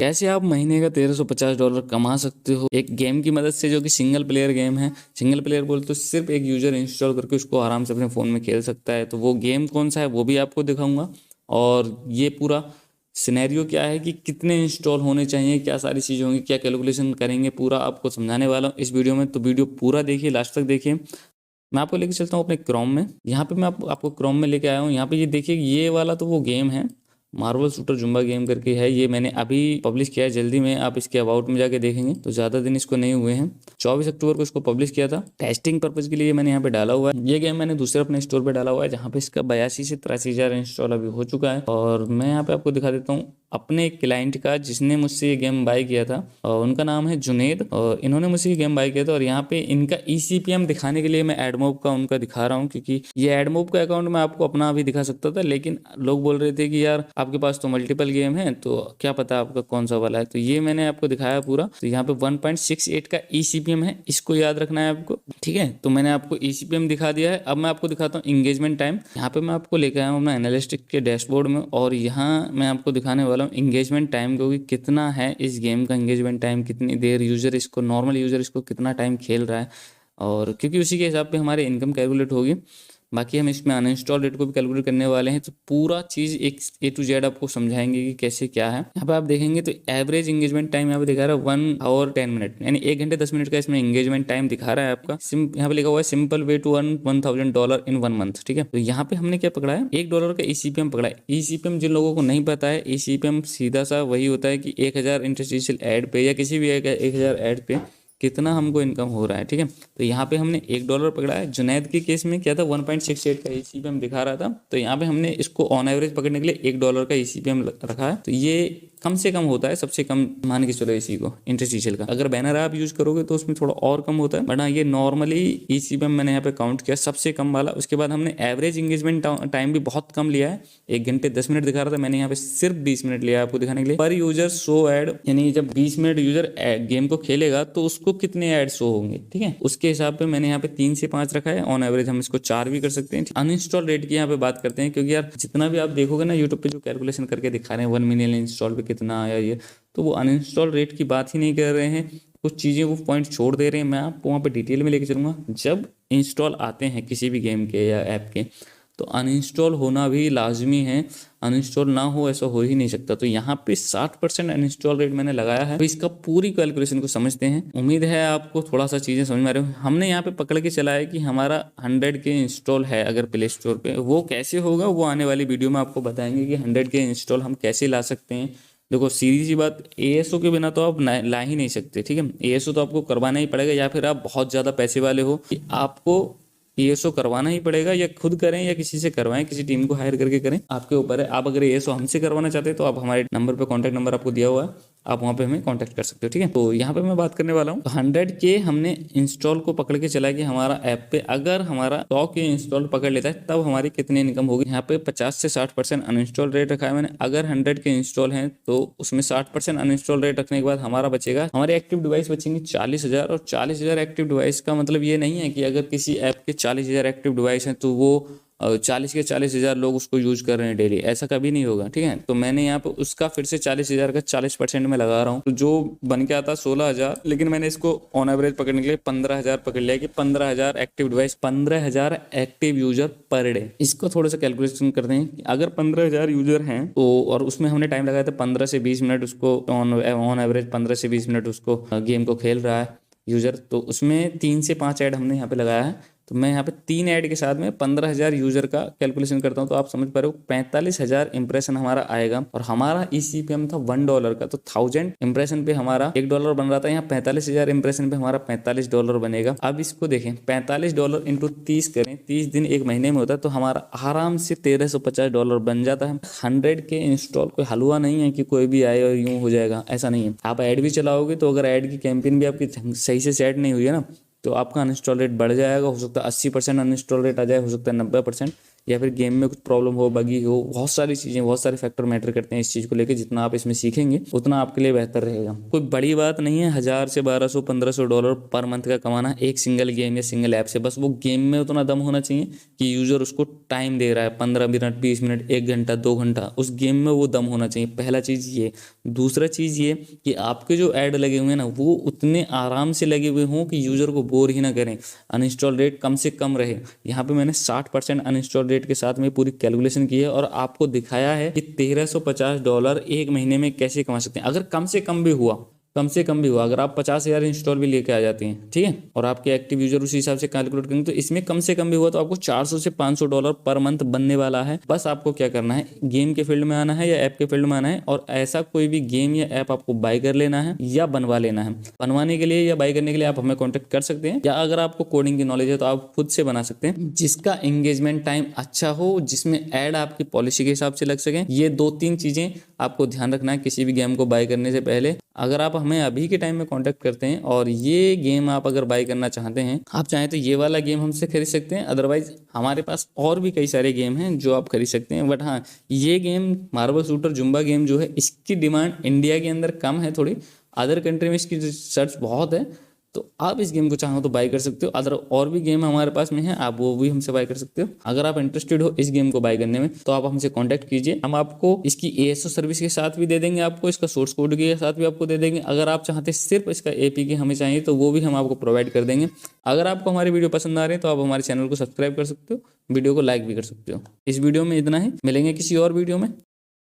कैसे आप महीने का $1350 कमा सकते हो एक गेम की मदद से, जो कि सिंगल प्लेयर गेम है। सिंगल प्लेयर बोल तो सिर्फ एक यूजर इंस्टॉल करके उसको आराम से अपने फ़ोन में खेल सकता है। तो वो गेम कौन सा है वो भी आपको दिखाऊंगा, और ये पूरा सिनेरियो क्या है कि कितने इंस्टॉल होने चाहिए, क्या सारी चीज़ें होंगी, क्या कैलकुलेशन करेंगे, पूरा आपको समझाने वाला हूँ इस वीडियो में। तो वीडियो पूरा देखिए, लास्ट तक देखिए। मैं आपको लेके चलता हूँ अपने क्रोम में। यहाँ पे मैं आपको क्रोम में लेके आया हूँ। यहाँ पे ये देखिए, ये वाला तो वो गेम है, मार्वल शूटर जुम्बा गेम करके है। ये मैंने अभी पब्लिश किया है, जल्दी में आप इसके अबाउट में जाके देखेंगे तो ज़्यादा दिन इसको नहीं हुए हैं। 24 अक्टूबर को इसको पब्लिश किया था। टेस्टिंग पर्पज़ के लिए मैंने यहाँ पे डाला हुआ है। ये गेम मैंने दूसरे अपने स्टोर पे डाला हुआ है, जहाँ पे इसका 82 से 83 हज़ार इंस्टॉल अभी हो चुका है। और मैं यहाँ पे आपको दिखा देता हूँ अपने एक क्लाइंट का, जिसने मुझसे ये गेम बाय किया था, और उनका नाम है जुनेद, और इन्होंने मुझसे ये गेम बाय किया था। और यहाँ पे इनका ECPM दिखाने के लिए मैं एडमोब का उनका दिखा रहा हूँ, क्योंकि ये एडमोब का अकाउंट मैं आपको अपना भी दिखा सकता था, लेकिन लोग बोल रहे थे कि यार आपके पास तो मल्टीपल गेम है, तो क्या पता आपका कौन सा वाला है। तो ये मैंने आपको दिखाया पूरा। तो यहाँ पे 1.68 का ECPM है, इसको याद रखना है आपको, ठीक है। तो मैंने आपको ECPM दिखा दिया है। अब मैं आपको दिखाता हूँ इंगेजमेंट टाइम। यहाँ पे मैं आपको लेकर आया हूँ अपना एनालिस्टिक के डैशबोर्ड में, और यहाँ मैं आपको दिखाने वाला हूँ इंगेजमेंट टाइम, क्योंकि कितना है इस गेम का इंगेजमेंट टाइम, कितनी देर यूजर इसको, नॉर्मल यूजर इसको कितना टाइम खेल रहा है, और क्योंकि उसी के हिसाब पे हमारी इनकम कैलकुलेट होगी। बाकी हम इसमें अनइंस्टॉल रेट को भी कैलकुलेट करने वाले हैं। तो पूरा चीज़ एक A to Z आपको समझाएंगे कि कैसे क्या है। यहाँ पे आप देखेंगे तो एवरेज इंगेजमेंट टाइम यहाँ पे दिखा रहा है 1 आवर 10 मिनट, यानी 1 घंटे 10 मिनट का इसमें इंगेजमेंट टाइम दिखा रहा है आपका। यहाँ पे लिखा हुआ है simple way to earn $1000 in 1 month, ठीक है। तो यहाँ पे हमने क्या पकड़ा है, $1 का ECPM पकड़ा है। ECPM जिन लोगों को नहीं पता है, ECPM सीधा सा वही होता है कि 1000 इंटरस्टिशियल ऐड पे या किसी भी 1000 ऐड पे कितना हमको इनकम हो रहा है, ठीक है। तो यहाँ पे हमने $1 पकड़ा है। जुनैद के केस में क्या था, 1.68 का ECPM दिखा रहा था। तो यहाँ पे हमने इसको ऑन एवरेज पकड़ने के लिए $1 का ECPM रखा है। तो ये कम से कम होता है, सबसे कम मान के चलो इसी को इंटरस्टिशियल का। अगर बैनर आप यूज करोगे तो उसमें थोड़ा और कम होता है, बट हाँ ये नॉर्मली ECPM मैंने यहाँ पे काउंट किया सबसे कम वाला। उसके बाद हमने एवरेज इंगेजमेंट टाइम भी बहुत कम लिया है, 1 घंटे 10 मिनट दिखा रहा था, मैंने यहाँ पे सिर्फ 20 मिनट लिया है आपको दिखाने के लिए। पर यूजर शो ऐड, यानी जब 20 मिनट यूजर गेम को खेलेगा तो उसको कितने ऐड शो होंगे, ठीक है, उसके हिसाब पे मैंने यहाँ पे 3 से 5 रखा है। ऑन एवरेज हम इसको 4 भी कर सकते हैं। अनइंस्टॉल रेट की यहाँ पे बात करते हैं, क्योंकि यार जितना भी आप देखोगे ना यूट्यूब पे जो कैलकुलेशन करके दिखा रहे हैं 1 मिलियन इंस्टॉल पे कितना आया, ये तो वो अनइंस्टॉल रेट की बात ही नहीं कर रहे हैं, कुछ चीज़ें वो पॉइंट छोड़ दे रहे हैं। मैं आपको वहाँ पे डिटेल में लेके चलूँगा। जब इंस्टॉल आते हैं किसी भी गेम के या ऐप के, तो अनइंस्टॉल होना भी लाजमी है। अनइंस्टॉल ना हो ऐसा हो ही नहीं सकता। तो यहाँ पे 60% अनइंस्टॉल रेट मैंने लगाया है। तो इसका पूरी कैलकुलेशन को समझते हैं। उम्मीद है आपको थोड़ा सा चीज़ें समझ में आ रही हो। हमने यहाँ पे पकड़ के चला है कि हमारा 100 के इंस्टॉल है अगर प्ले स्टोर पे, वो कैसे होगा वो आने वाली वीडियो में आपको बताएंगे कि 100 के इंस्टॉल हम कैसे ला सकते हैं। देखो सीधी सी बात, ASO के बिना तो आप ला ही नहीं सकते, ठीक है। ASO तो आपको करवाना ही पड़ेगा, या फिर आप बहुत ज़्यादा पैसे वाले हो कि आपको ASO करवाना ही पड़ेगा, या खुद करें या किसी से करवाएं, किसी टीम को हायर करके करें, आपके ऊपर है। आप अगर ASO हमसे करवाना चाहते हैं तो आप हमारे नंबर पे कॉन्टैक्ट नंबर आपको दिया हुआ है, आप वहाँ पे हमें कॉन्टैक्ट कर सकते हो, ठीक है। तो यहाँ पे मैं बात करने वाला हूँ 100 के हमने इंस्टॉल को पकड़ के चला कि हमारा ऐप पे अगर हमारा 100 के इंस्टॉल पकड़ लेता है तब हमारी कितनी इनकम होगी। यहाँ पे 50 से 60% अनइंस्टॉल रेट रखा है मैंने। अगर 100 के इंस्टॉल हैं तो उसमें 60% अनइंस्टॉल रेट रखने के बाद हमारा बचेगा, हमारे एक्टिव डिवाइस बचेंगे 40,000। और 40,000 एक्टिव डिवाइस का मतलब ये नहीं है कि अगर किसी ऐप के 40,000 एक्टिव डिवाइस हैं तो वो 40 के 40,000 लोग उसको यूज कर रहे हैं डेली, ऐसा कभी नहीं होगा, ठीक है। तो मैंने यहाँ पे उसका फिर से 40,000 का 40% में लगा रहा हूँ, तो जो बन के आता 16,000, लेकिन मैंने इसको ऑन एवरेज पकड़ने के लिए 15,000 पकड़ लिया कि 15,000 active device, 15,000 active user per day. इसको थोड़ा सा कैलकुलेशन करते हैं कि अगर 15,000 यूजर हैं तो, और उसमें हमने टाइम लगाया था 15 से 20 मिनट, उसको ऑन एवरेज 15 से 20 मिनट उसको गेम को खेल रहा है यूजर, तो उसमें 3 से 5 ऐड हमने यहाँ पे लगाया है। तो मैं यहाँ पे 3 ऐड के साथ में 15,000 यूजर का कैलकुलेशन करता हूँ, तो आप समझ पा रहे हो 45,000 इंप्रेशन हमारा आएगा। और हमारा ECPM था $1 का, तो 1000 इंप्रेशन पे हमारा $1 बन रहा था। यहाँ 45,000 इंप्रेशन पे हमारा $45 बनेगा। अब इसको देखें, $45 इंटू 30 करें, 30 दिन 1 महीने में होता है, तो हमारा आराम से $1,350 बन जाता है। 100 के इंस्टॉल कोई हलवा नहीं है कि कोई भी आए और यूं हो जाएगा, ऐसा नहीं है। आप ऐड भी चलाओगे तो अगर ऐड की कैंपेन भी आपकी सही से सेट नहीं हुई है ना, तो आपका अनइंस्टॉल रेट बढ़ जाएगा। हो सकता है 80% अनइंस्टॉल रेट आ जाए, हो सकता है 90%, या फिर गेम में कुछ प्रॉब्लम हो, बगी हो, बहुत सारी चीज़ें, बहुत सारे फैक्टर मैटर करते हैं इस चीज़ को लेकर। जितना आप इसमें सीखेंगे उतना आपके लिए बेहतर रहेगा। कोई बड़ी बात नहीं है 1000 से 1200 $1500 पर मंथ का कमाना एक सिंगल गेम या सिंगल ऐप से। बस वो गेम में उतना दम होना चाहिए कि यूजर उसको टाइम दे रहा है, 15 मिनट, 20 मिनट, 1 घंटा, 2 घंटा, उस गेम में वो दम होना चाहिए। पहला चीज़ ये। दूसरा चीज़ ये कि आपके जो ऐड लगे हुए हैं ना, वो उतने आराम से लगे हुए हों कि यूज़र को बोर ही ना करें, अनइंस्टॉल रेट कम से कम रहे। यहाँ पे मैंने 60% अनइंस्टॉल रेट के साथ में पूरी कैलकुलेशन की है और आपको दिखाया है कि $1350 एक महीने में कैसे कमा सकते हैं। अगर कम से कम भी हुआ, अगर आप 50,000 इंस्टॉल भी लेके आ जाते हैं, ठीक है, और आपके एक्टिव यूजर उसी हिसाब से कैलकुलेट करेंगे तो इसमें कम से कम भी हुआ तो आपको $400 से $500 पर मंथ बनने वाला है। बस आपको क्या करना है, गेम के फील्ड में आना है या ऐप के फील्ड में आना है और ऐसा कोई भी गेम या ऐप आपको बाय कर लेना है या बनवा लेना है। बनवाने के लिए या बाय करने के लिए आप हमें कॉन्टेक्ट कर सकते हैं, या अगर आपको कोडिंग की नॉलेज है तो आप खुद से बना सकते हैं, जिसका एंगेजमेंट टाइम अच्छा हो, जिसमें ऐड आपकी पॉलिसी के हिसाब से लग सके। ये 2-3 चीज़ें आपको ध्यान रखना है किसी भी गेम को बाय करने से पहले। अगर आप हमें अभी के टाइम में कांटेक्ट करते हैं और ये गेम आप अगर बाय करना चाहते हैं, आप चाहें तो ये वाला गेम हमसे खरीद सकते हैं। अदरवाइज हमारे पास और भी कई सारे गेम हैं जो आप खरीद सकते हैं। बट हाँ, ये game marble shooter Zumba game जो है, इसकी डिमांड इंडिया के अंदर कम है थोड़ी, अदर कंट्री में इसकी सर्च बहुत है। तो आप इस गेम को चाहो तो बाय कर सकते हो। अदर और भी गेम हमारे पास में है, आप वो भी हमसे बाय कर सकते हो। अगर आप इंटरेस्टेड हो इस गेम को बाय करने में तो आप हमसे कांटेक्ट कीजिए। हम आपको इसकी ASO सर्विस के साथ भी दे देंगे, आपको इसका सोर्स कोड के साथ भी आपको दे देंगे। अगर आप चाहते सिर्फ इसका APK हमें चाहिए तो वो भी हम आपको प्रोवाइड कर देंगे। अगर आपको हमारी वीडियो पसंद आ रही है तो आप हमारे चैनल को सब्सक्राइब कर सकते हो, वीडियो को लाइक भी कर सकते हो। इस वीडियो में इतना ही, मिलेंगे किसी और वीडियो में।